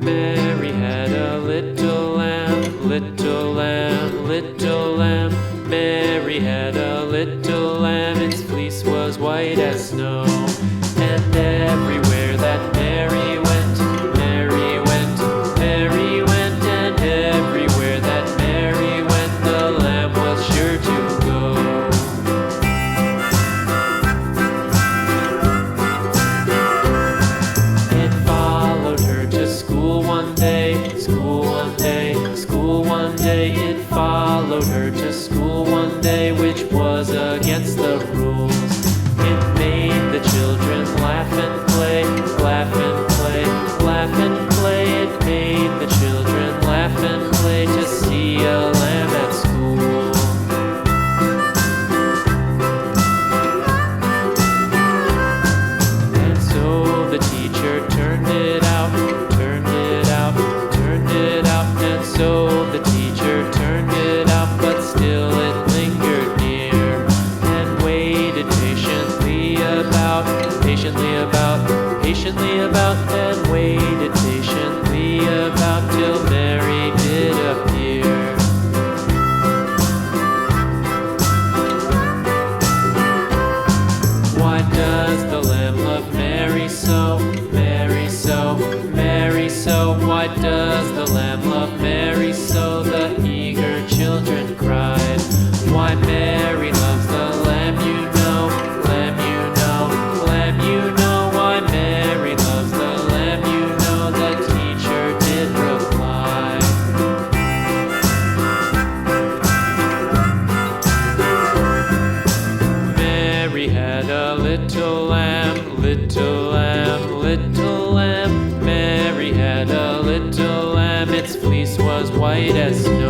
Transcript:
Mary had a little lamb, little lamb, little lamb. Mary had a little lamb, its fleece was white as snow. And everywhere that Mary went, Mary went, Mary went. And everywhere that Mary went, the lamb was sure to go. It followed her to school one day, school one day, school one day. It followed her to school one day, which was against the rules. It made the children laugh and play, laugh and play, laugh and play. It made the children laugh and play to see a lamb at school. And so the teacher turned it out, turned it out, turned it out. And so the teacher turned it out, but still it lingered near and waited patiently about, patiently about, patiently about, and waited patiently about till Mary did appear. Why does the lamb love Mary so, Mary so, Mary so? Why does the lamb love Mary so? The eager children cried. Why Mary loves the lamb, you know, lamb, you know, lamb, you know. Why Mary loves the lamb, you know, the teacher did reply. Mary had a little lamb, little lamb, little lamb. Mary had a little lamb, its fleece was white as snow.